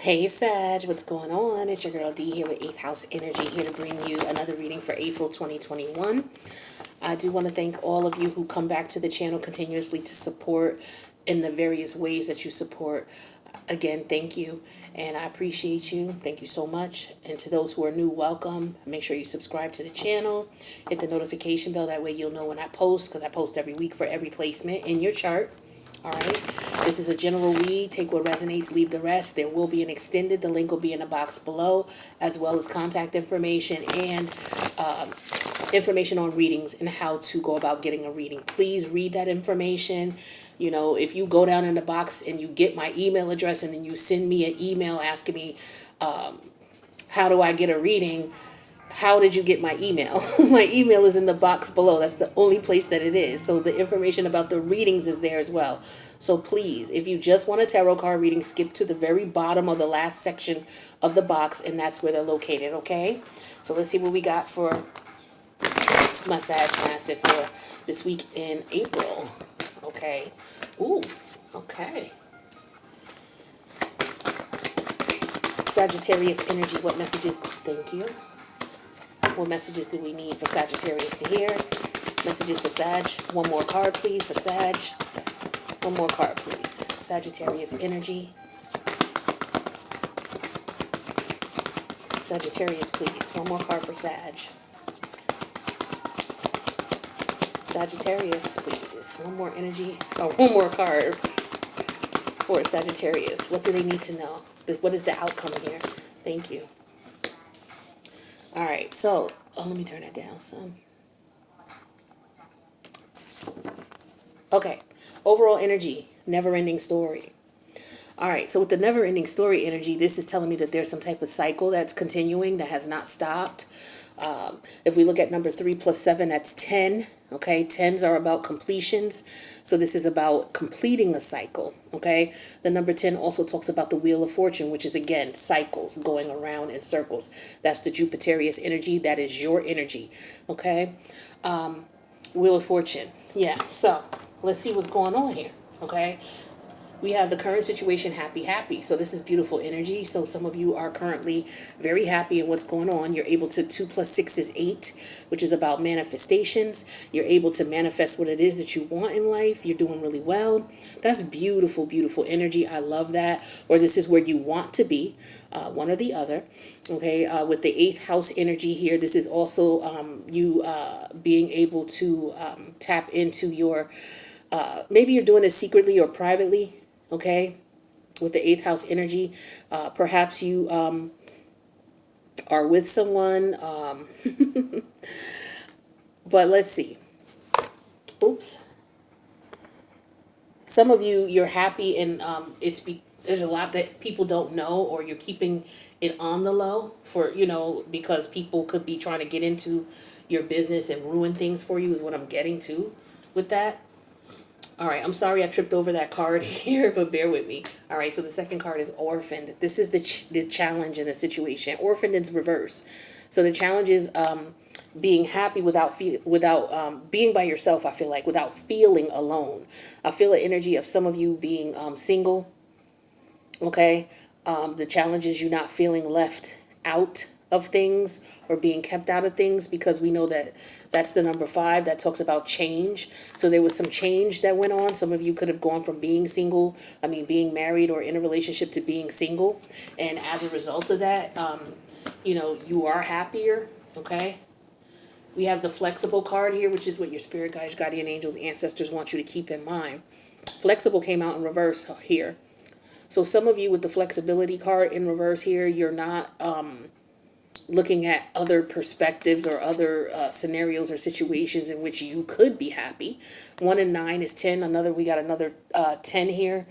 Hey Sag, what's going on? It's your girl D here with 8th House Energy, here to bring you another reading for April 2021. I do want to thank all of you who come back to the channel continuously to support in the various ways that you support. Again, thank you, and I appreciate you. Thank you so much. And to those who are new, welcome. Make sure you subscribe to the channel, hit the notification bell, that way you'll know when I post, because I post every week for every placement in your chart. All right, this is a general read. Take what resonates, leave the rest. There will be an extended. The link will be in the box below, as well as contact information and information on readings and how to go about getting a reading. Please read that information. You know, if you go down in the box and you get my email address and then you send me an email asking me, how do I get a reading? How did you get my email? My email is in the box below. That's the only place that it is. So the information about the readings is there as well. So please, if you just want a tarot card reading, skip to the very bottom of the last section of the box, and that's where they're located, okay? So let's see what we got for my Sag Massive for this week in April. Okay. Ooh, okay. Sagittarius energy, what messages? Thank you. What messages do we need for Sagittarius to hear? Messages for Sag. One more card, please, for Sag. One more card, please. Sagittarius energy. Sagittarius, please. One more card for Sag. Sagittarius, please. One more energy. Oh, one more card for Sagittarius. What do they need to know? What is the outcome here? Thank you. All right, so, let me turn that down some. Okay, overall energy, never-ending story. All right, so with the never-ending story energy, this is telling me that there's some type of cycle that's continuing that has not stopped. If we look at number 3 plus 7, that's 10. Okay, 10s are about completions. So this is about completing a cycle. Okay, the number 10 also talks about the Wheel of Fortune, which is, again, cycles going around in circles. That's the Jupiterius energy. That is your energy. Okay, Wheel of Fortune. Yeah, so let's see what's going on here. Okay. We have the current situation, happy. So this is beautiful energy. So some of you are currently very happy in what's going on. You're able to, 2 plus 6 is 8, which is about manifestations. You're able to manifest what it is that you want in life. You're doing really well. That's beautiful, beautiful energy. I love that. Or this is where you want to be, one or the other. Okay, with the 8th house energy here, this is also you being able to tap into your, maybe you're doing it secretly or privately. Okay, with the 8th house energy, perhaps you are with someone, but let's see. Oops. Some of you, you're happy, and there's a lot that people don't know, or you're keeping it on the low for, because people could be trying to get into your business and ruin things for you, is what I'm getting to with that. All right, I'm sorry I tripped over that card here, but bear with me. All right, so the second card is Orphaned. This is the challenge in the situation. Orphaned is reverse. So the challenge is being happy without being by yourself, I feel like, without feeling alone. I feel the energy of some of you being single, okay? The challenge is you not feeling left out of things or being kept out of things, because we know that that's the number 5 that talks about change. So there was some change that went on. Some of you could have gone from being single, being married or in a relationship, to being single, and as a result of that, you are happier. Okay, we have the Flexible card here, which is what your spirit guides, guardian angels, ancestors want you to keep in mind. Flexible came out in reverse here. So some of you with the Flexibility card in reverse here, you're not looking at other perspectives or other scenarios or situations in which you could be happy. 1 and 9 is 10. We got another 10 here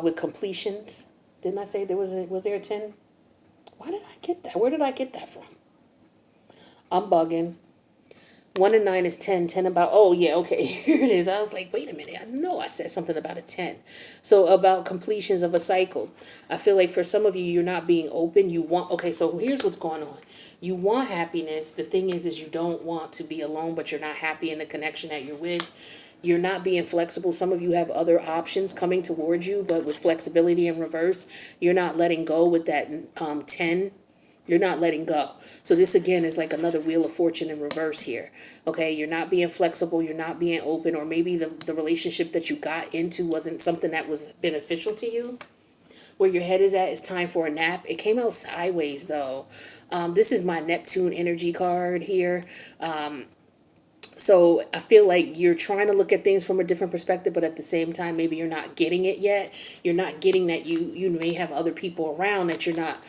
with completions. Didn't I say was there a 10? Why did I get that? Where did I get that from? I'm bugging. 1 and 9 is 10. 10 about, oh yeah, okay, here it is. I was like, wait a minute, I know I said something about a 10. So about completions of a cycle. I feel like for some of you, you're not being open. Okay, so here's what's going on. You want happiness. The thing is you don't want to be alone, but you're not happy in the connection that you're with. You're not being flexible. Some of you have other options coming towards you, but with flexibility in reverse, you're not letting go with that 10. You're not letting go. So this again is like another Wheel of Fortune in reverse here. Okay, you're not being flexible, you're not being open, or maybe the relationship that you got into wasn't something that was beneficial to you. Where your head is at is time for a nap. It came out sideways though. This is my Neptune energy card here. So I feel like you're trying to look at things from a different perspective, but at the same time, maybe you're not getting it yet. You're not getting that you may have other people around that you're not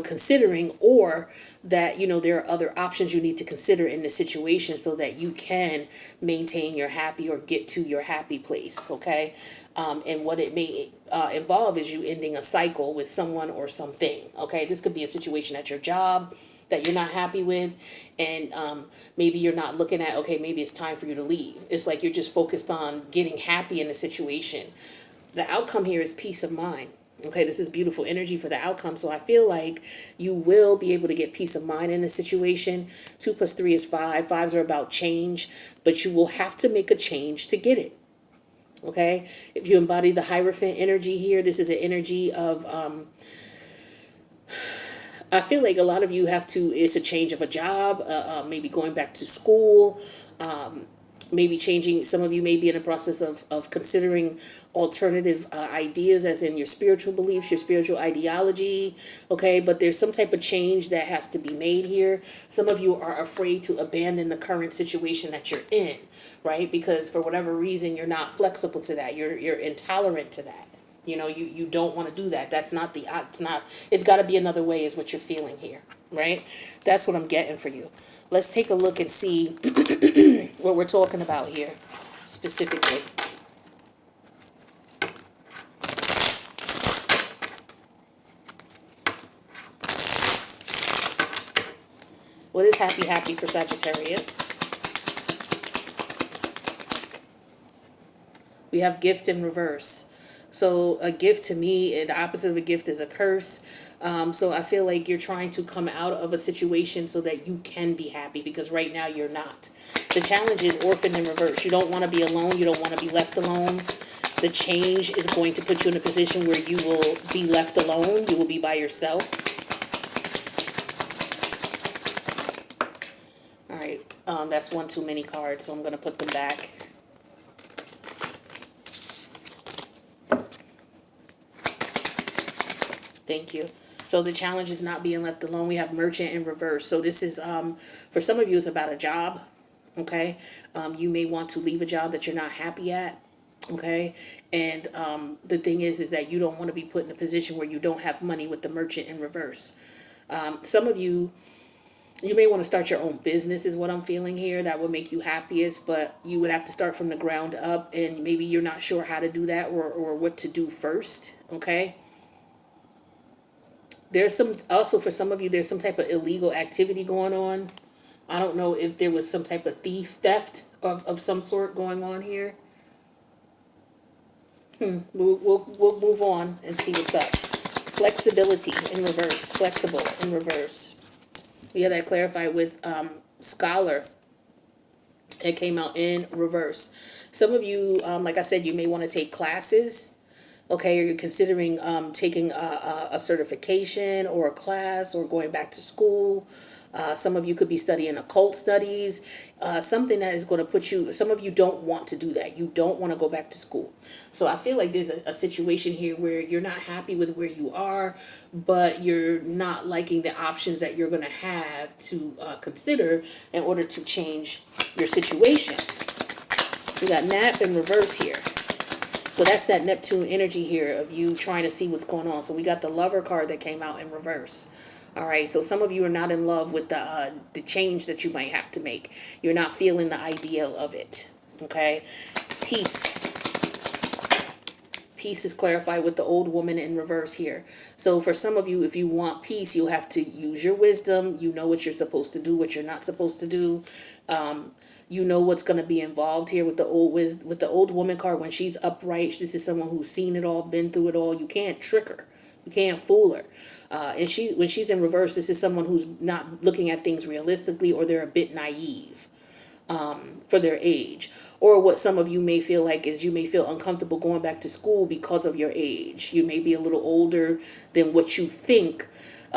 considering, or that, there are other options you need to consider in the situation so that you can maintain your happy or get to your happy place. Okay. And what it may involve is you ending a cycle with someone or something. Okay. This could be a situation at your job that you're not happy with, and maybe you're not looking at, okay, maybe it's time for you to leave. It's like you're just focused on getting happy in the situation. The outcome here is peace of mind. Okay, this is beautiful energy for the outcome. So I feel like you will be able to get peace of mind in the situation. 2 + 3 is 5. Fives are about change, but you will have to make a change to get it. Okay, if you embody the Hierophant energy here, this is an energy of, I feel like a lot of you it's a change of a job, maybe going back to school, maybe changing. Some of you may be in the process of considering alternative ideas, as in your spiritual beliefs, your spiritual ideology. Okay, but there's some type of change that has to be made here. Some of you are afraid to abandon the current situation that you're in, right? Because for whatever reason, you're not flexible to that. You're intolerant to that. You don't want to do that. That's not it's got to be another way is what you're feeling here, right? That's what I'm getting for you. Let's take a look and see what we're talking about here specifically. What is happy for Sagittarius? We have gift in reverse. So a gift to me, the opposite of a gift is a curse. So I feel like you're trying to come out of a situation so that you can be happy, because right now you're not. The challenge is orphan in reverse. You don't want to be alone. You don't want to be left alone. The change is going to put you in a position where you will be left alone. You will be by yourself. All right. That's one too many cards, so I'm going to put them back. Thank you. So the challenge is not being left alone. We have Merchant in reverse. So this is, for some of you, it's about a job. Okay. You may want to leave a job that you're not happy at. Okay. And the thing is that you don't want to be put in a position where you don't have money with the Merchant in reverse. Some of you may want to start your own business is what I'm feeling here. That would make you happiest, but you would have to start from the ground up, and maybe you're not sure how to do that or what to do first. Okay. There's also for some of you, there's some type of illegal activity going on. I don't know if there was some type of theft of some sort going on here. We'll move on and see what's up. Flexibility in reverse. Flexible in reverse. We had that clarified with Scholar. It came out in reverse. Some of you, like I said, you may want to take classes. Okay, or you're considering taking a certification or a class or going back to school. Some of you could be studying occult studies, something that is going to put you, some of you don't want to do that. You don't want to go back to school. So I feel like there's a situation here where you're not happy with where you are, but you're not liking the options that you're going to have to consider in order to change your situation. We got Nap in reverse here. So that's that Neptune energy here of you trying to see what's going on. So we got the Lover card that came out in reverse. All right, so some of you are not in love with the change that you might have to make. You're not feeling the ideal of it. Okay, Peace. Peace is clarified with the Old Woman in reverse here. So for some of you, if you want peace, you'll have to use your wisdom. You know what you're supposed to do, what you're not supposed to do. You know what's going to be involved here with the Old Woman card. When she's upright, this is someone who's seen it all, been through it all. You can't trick her. You can't fool her. And when she's in reverse, this is someone who's not looking at things realistically, or they're a bit naive. for their age. Or what some of you may feel like is you may feel uncomfortable going back to school because of your age. You may be a little older than what you think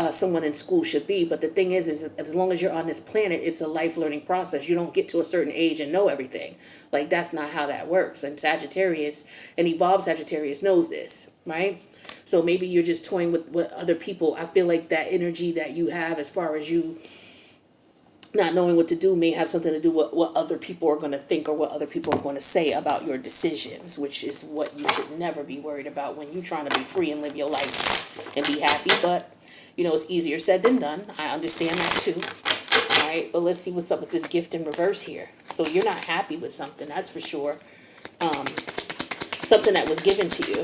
someone in school should be. But the thing is as long as you're on this planet, it's a life learning process. You don't get to a certain age and know everything. Like, that's not how that works. And Sagittarius, an evolved Sagittarius, knows this, right? So maybe you're just toying with what other people. I feel like that energy that you have as far as you not knowing what to do may have something to do with what other people are going to think or what other people are going to say about your decisions, which is what you should never be worried about when you're trying to be free and live your life and be happy. But, you know, it's easier said than done. I understand that too. All right, but let's see what's up with this gift in reverse here. So you're not happy with something, that's for sure. Something that was given to you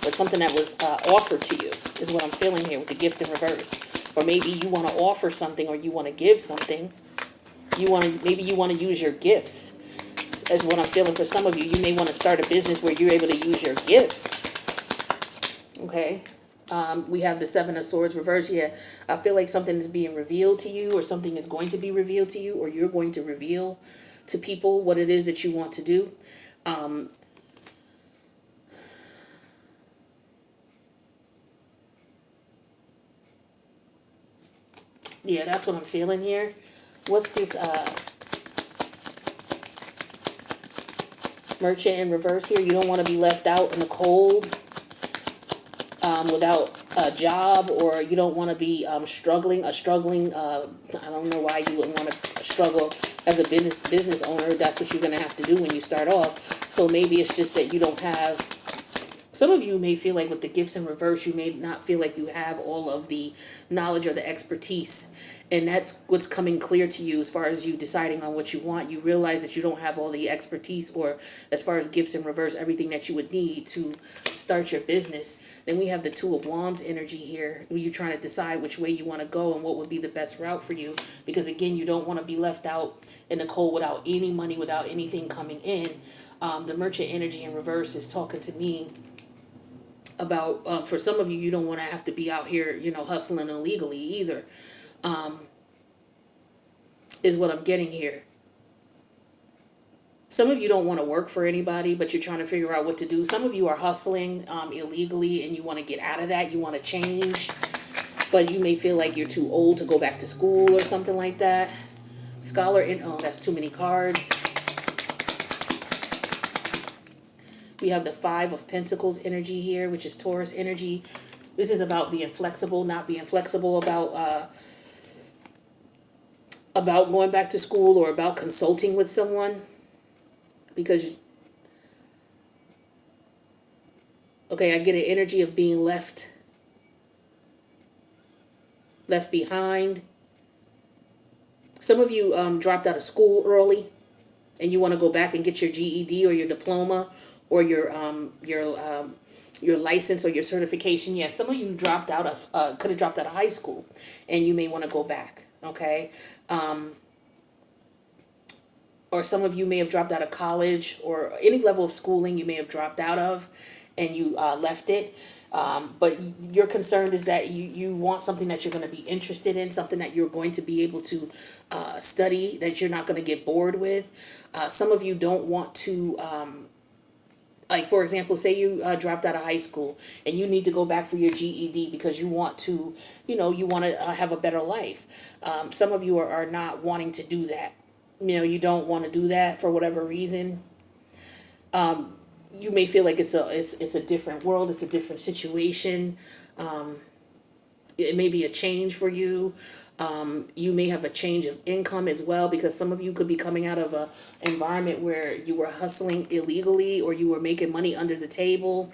or something that was offered to you is what I'm feeling here with the gift in reverse. Or maybe you want to offer something or you want to give something. Maybe you want to use your gifts is what I'm feeling for some of you. You may want to start a business where you're able to use your gifts. Okay. We have the Seven of Swords reverse. Yeah, I feel like something is being revealed to you or something is going to be revealed to you or you're going to reveal to people what it is that you want to do. Yeah, that's what I'm feeling here. What's this Merchant in reverse here? You don't want to be left out in the cold without a job, or you don't want to be struggling. I don't know why you wouldn't want to struggle as a business owner. That's what you're going to have to do when you start off. So maybe it's just that you don't have. Some of you may feel like with the gifts in reverse, you may not feel like you have all of the knowledge or the expertise. And that's what's coming clear to you as far as you deciding on what you want. You realize that you don't have all the expertise or as far as gifts in reverse, everything that you would need to start your business. Then we have the Two of Wands energy here. When you're trying to decide which way you want to go and what would be the best route for you. Because again, you don't want to be left out in the cold without any money, without anything coming in. The Merchant energy in reverse is talking to me about for some of you, you don't want to have to be out here, you know, hustling illegally either, is what I'm getting here. Some of you don't want to work for anybody, but you're trying to figure out what to do. Some of you are hustling illegally and you want to get out of that. You want to change, but you may feel like you're too old to go back to school or something like that. Scholar in, oh, that's too many cards. We have the Five of Pentacles energy here, which is Taurus energy. This is about being flexible, not being flexible about going back to school or about consulting with someone. Because, okay, I get an energy of being left behind. Some of you dropped out of school early and you want to go back and get your GED or your diploma or your license or your certification. Yes, some of you dropped out of could have dropped out of high school, and you may want to go back. Okay, or some of you may have dropped out of college or any level of schooling you may have dropped out of, and you left it. But your concern is that you want something that you're going to be interested in, something that you're going to be able to study, that you're not going to get bored with. Some of you don't want to. Like, for example, say you dropped out of high school and you need to go back for your GED because you want to, you know, you want to have a better life. Some of you are not wanting to do that. You know, you don't want to do that for whatever reason. You may feel like it's a different world. It's a different situation. It may be a change for you. You may have a change of income as well, because some of you could be coming out of an environment where you were hustling illegally or you were making money under the table,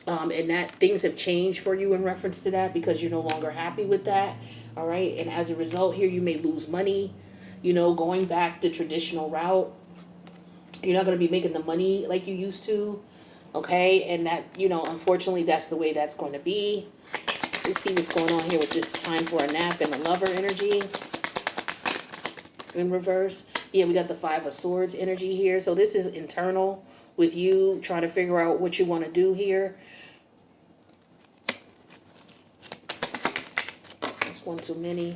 and that things have changed for you in reference to that because you're no longer happy with that. All right, and as a result here, you may lose money, you know, going back the traditional route. You're not going to be making the money like you used to. Okay, and that, you know, unfortunately, that's the way that's going to be. Let's see what's going on here with this time for a nap and the Lover energy in reverse. Yeah, we got the Five of Swords energy here. So this is internal with you trying to figure out what you want to do here. That's one too many.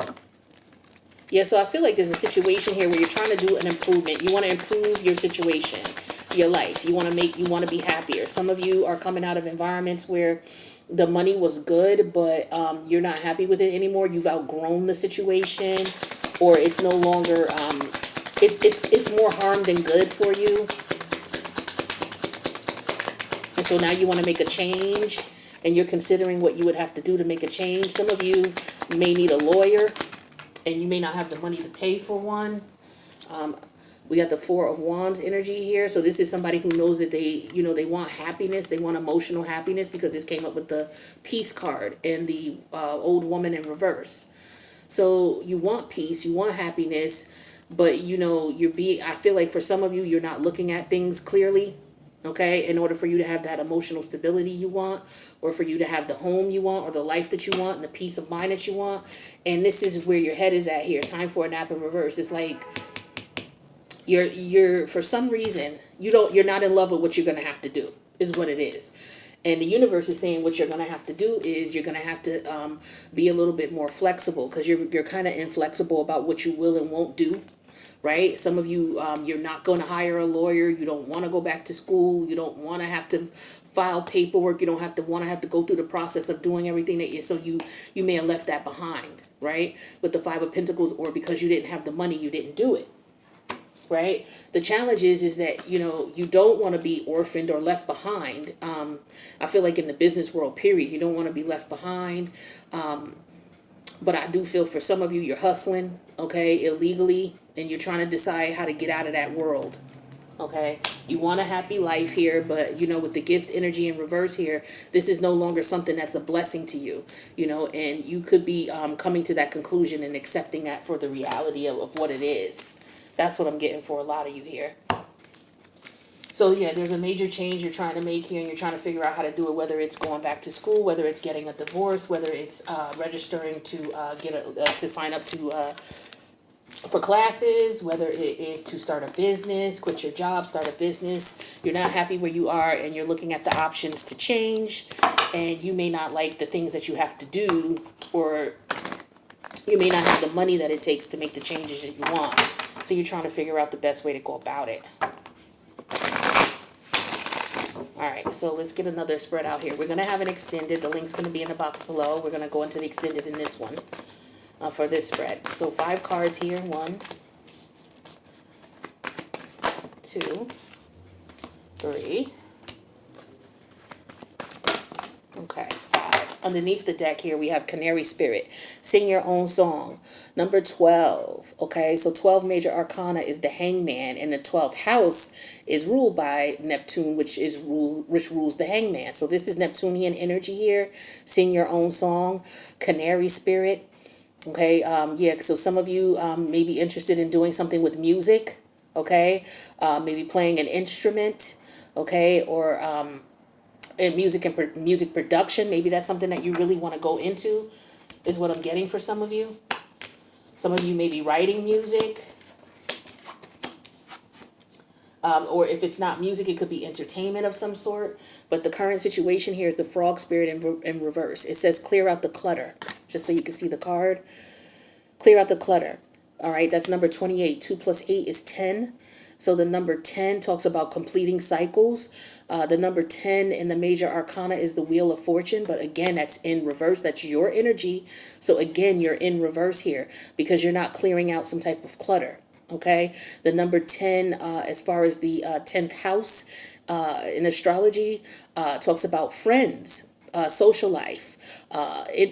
Yeah, so I feel like there's a situation here where you're trying to do an improvement. You want to improve your situation, your life. You want to be happier. Some of you are coming out of environments where the money was good, but you're not happy with it anymore. You've outgrown the situation, or it's no longer, it's more harm than good for you. And so now you want to make a change, and you're considering what you would have to do to make a change. Some of you may need a lawyer, and you may not have the money to pay for one. We got the Four of Wands energy here. So this is somebody who knows that they want happiness. They want emotional happiness, because this came up with the Peace card and the Old Woman in reverse. So you want peace, you want happiness, but I feel like for some of you, you're not looking at things clearly. Okay, in order for you to have that emotional stability you want, or for you to have the home you want, or the life that you want, and the peace of mind that you want. And this is where your head is at here. Time for a nap in reverse. It's like you're for some reason you're not in love with what you're gonna have to do, is what it is. And the universe is saying what you're gonna have to do is you're gonna have to be a little bit more flexible, because you're kind of inflexible about what you will and won't do. Right? Some of you, you're not going to hire a lawyer. You don't want to go back to school. You don't want to have to file paperwork. You don't want to have to go through the process of doing everything so you may have left that behind, right? With the Five of Pentacles, or because you didn't have the money, you didn't do it, right? The challenge is that, you don't want to be orphaned or left behind. I feel like in the business world, period, you don't want to be left behind. But I do feel for some of you, you're hustling, okay, illegally, and you're trying to decide how to get out of that world, okay? You want a happy life here, but, with the gift energy in reverse here, this is no longer something that's a blessing to you, and you could be coming to that conclusion and accepting that for the reality of what it is. That's what I'm getting for a lot of you here. So yeah, there's a major change you're trying to make here, and you're trying to figure out how to do it, whether it's going back to school, whether it's getting a divorce, whether it's registering to to sign up for classes, whether it is to start a business, quit your job, start a business. You're not happy where you are, and you're looking at the options to change, and you may not like the things that you have to do, or you may not have the money that it takes to make the changes that you want. So you're trying to figure out the best way to go about it. Alright, so let's get another spread out here. We're going to have an extended. The link's going to be in the box below. We're going to go into the extended in this one for this spread. So 5 cards here. 1, 2, 3. Okay, 5. Underneath the deck here, we have Canary Spirit. Sing your own song. Number 12. Okay, so 12 major arcana is the Hangman, and the 12th house is ruled by Neptune, which rules the Hangman. So this is Neptunian energy here. Sing your own song. Canary Spirit. Okay, yeah, so some of you may be interested in doing something with music. Okay, maybe playing an instrument. Okay, or in music production. Maybe that's something that you really want to go into, is what I'm getting for some of you. Some of you may be writing music. Or if it's not music, it could be entertainment of some sort. But the current situation here is the Frog Spirit in reverse. It says clear out the clutter. Just so you can see the card. Clear out the clutter. All right, that's number 28. 2 plus 8 is 10. So the number 10 talks about completing cycles. The number 10 in the major arcana is the Wheel of Fortune. But again, that's in reverse. That's your energy. So again, you're in reverse here because you're not clearing out some type of clutter. Okay. The number 10, as far as the 10th house in astrology, talks about friends. Social life,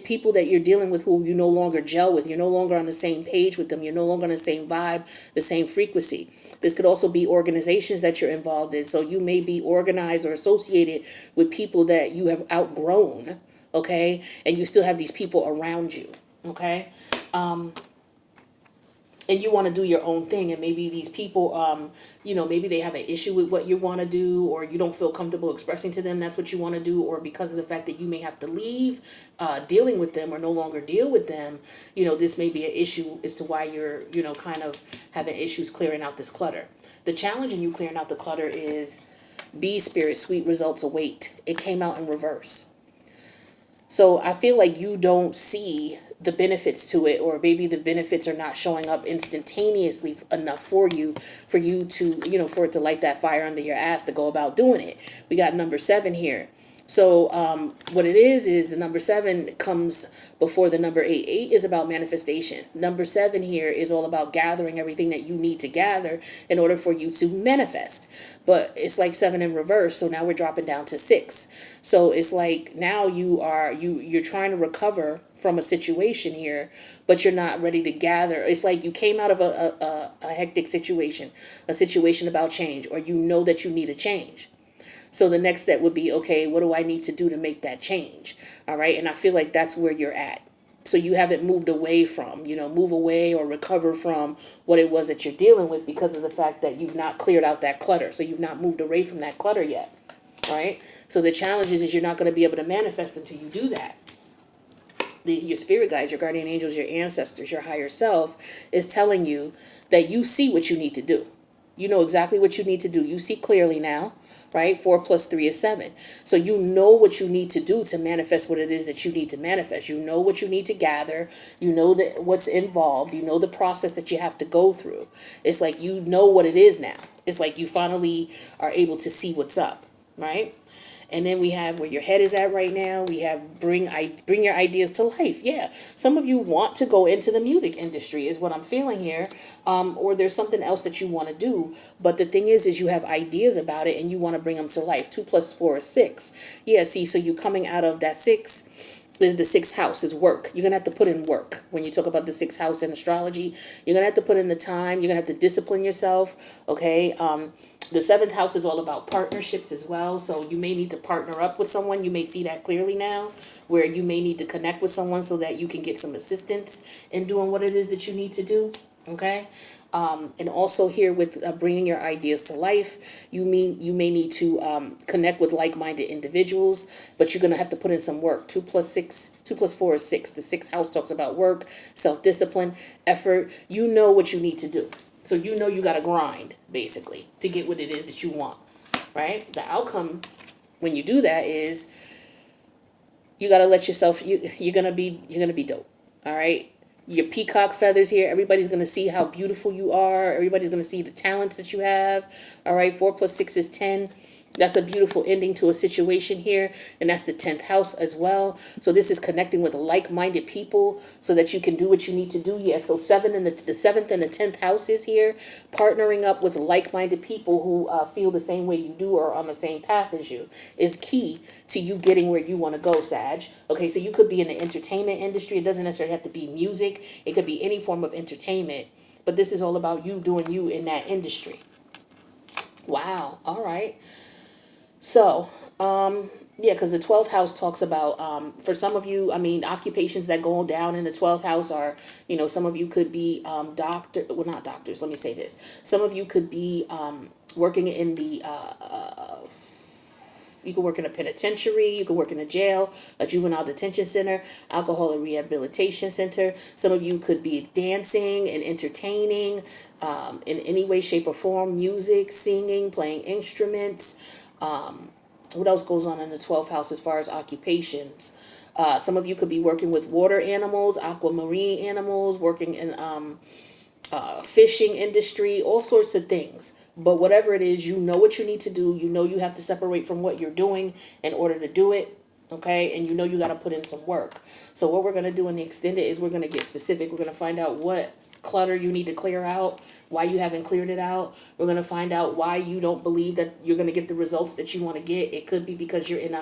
people that you're dealing with who you no longer gel with. You're no longer on the same page with them. You're no longer on the same vibe, the same frequency. This could also be organizations that you're involved in. So you may be organized or associated with people that you have outgrown, okay? And you still have these people around you, okay? And you want to do your own thing, and maybe these people, maybe they have an issue with what you want to do, or you don't feel comfortable expressing to them that's what you want to do, or because of the fact that you may have to leave dealing with them or no longer deal with them, this may be an issue as to why you're, kind of having issues clearing out this clutter. The challenge in you clearing out the clutter is Bee Spirit, sweet results await. It came out in reverse. So I feel like you don't see the benefits to it, or maybe the benefits are not showing up instantaneously enough for you to, for it to light that fire under your ass to go about doing it. We got number 7 here. So what it is the number 7 comes before the number 8. 8 is about manifestation. Number 7 here is all about gathering everything that you need to gather in order for you to manifest. But it's like 7 in reverse. So now we're dropping down to 6. So it's like now you're trying to recover from a situation here, but you're not ready to gather. It's like you came out of a hectic situation, a situation about change, or you know that you need a change. So the next step would be, okay, what do I need to do to make that change? All right. And I feel like that's where you're at. So you haven't moved away from, move away or recover from what it was that you're dealing with because of the fact that you've not cleared out that clutter. So you've not moved away from that clutter yet. All right. So the challenge is you're not going to be able to manifest until you do that. Your spirit guides, your guardian angels, your ancestors, your higher self is telling you that you see what you need to do. You know exactly what you need to do. You see clearly now, right? 4 plus 3 is 7. So you know what you need to do to manifest what it is that you need to manifest. You know what you need to gather. You know that what's involved. You know the process that you have to go through. It's like you know what it is now. It's like you finally are able to see what's up, right? And then we have where your head is at right now. We have bring your ideas to life. Yeah, some of you want to go into the music industry is what I'm feeling here. Or there's something else that you want to do. But the thing is you have ideas about it and you want to bring them to life. 2 plus 4 is 6. Yeah, see, so you coming out of that 6 is the 6th house is work. You're going to have to put in work. When you talk about the 6th house in astrology, you're going to have to put in the time. You're going to have to discipline yourself. Okay. The 7th house is all about partnerships as well. So you may need to partner up with someone. You may see that clearly now, where you may need to connect with someone so that you can get some assistance in doing what it is that you need to do. Okay. And also here with bringing your ideas to life, you may need to connect with like-minded individuals, but you're going to have to put in some work. 2 plus 4 is 6. The 6th house talks about work, self-discipline, effort. You know what you need to do. So you know you got to grind, basically, to get what it is that you want, right? The outcome when you do that is you got to let yourself, you're going to be dope, all right? Your peacock feathers here, everybody's going to see how beautiful you are. Everybody's going to see the talents that you have, all right? 4 plus 6 is 10. That's a beautiful ending to a situation here. And that's the 10th house as well. So this is connecting with like-minded people so that you can do what you need to do. Yeah, so the 7th and the 10th house is here. Partnering up with like-minded people who feel the same way you do or on the same path as you is key to you getting where you want to go, Sag. Okay, so you could be in the entertainment industry. It doesn't necessarily have to be music. It could be any form of entertainment. But this is all about you doing you in that industry. Wow, all right. So, yeah, because the 12th house talks about, for some of you, occupations that go down in the 12th house are, some of you could be not doctors, let me say this. Some of you could be working in the, you could work in a penitentiary, you could work in a jail, a juvenile detention center, alcohol and rehabilitation center. Some of you could be dancing and entertaining in any way, shape, or form, music, singing, playing instruments. What else goes on in the 12th house as far as occupations? Some of you could be working with water animals, aquamarine animals, working in fishing industry, all sorts of things. But whatever it is, you know what you need to do. You know you have to separate from what you're doing in order to do it. Okay, and you know you got to put in some work. So what we're going to do in the extended is we're going to get specific. We're going to find out what clutter you need to clear out, why you haven't cleared it out. We're going to find out why you don't believe that you're going to get the results that you want to get. It could be because you're in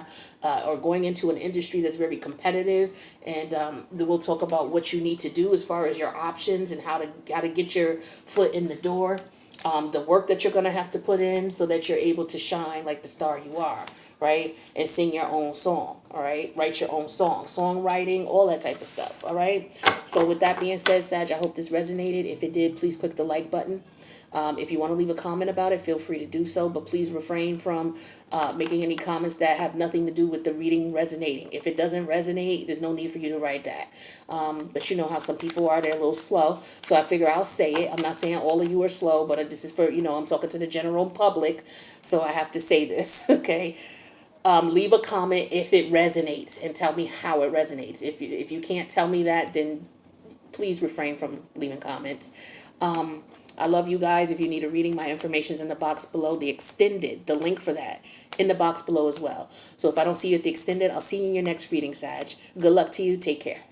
or going into an industry that's very competitive. And then we'll talk about what you need to do as far as your options and how to get your foot in the door. The work that you're going to have to put in so that you're able to shine like the star you are, right? And sing your own song, all right? Write your own song, songwriting, all that type of stuff, all right? So with that being said, Sag, I hope this resonated. If it did, please click the like button. If you want to leave a comment about it, feel free to do so, but please refrain from making any comments that have nothing to do with the reading resonating. If it doesn't resonate, there's no need for you to write that. But you know how some people are, they're a little slow, so I figure I'll say it. I'm not saying all of you are slow, but this is for, I'm talking to the general public, so I have to say this, okay? Leave a comment if it resonates and tell me how it resonates. If you can't tell me that, then please refrain from leaving comments. I love you guys. If you need a reading, my information's in the box below. The extended, the link for that, in the box below as well. So if I don't see you at the extended, I'll see you in your next reading, Sag. Good luck to you. Take care.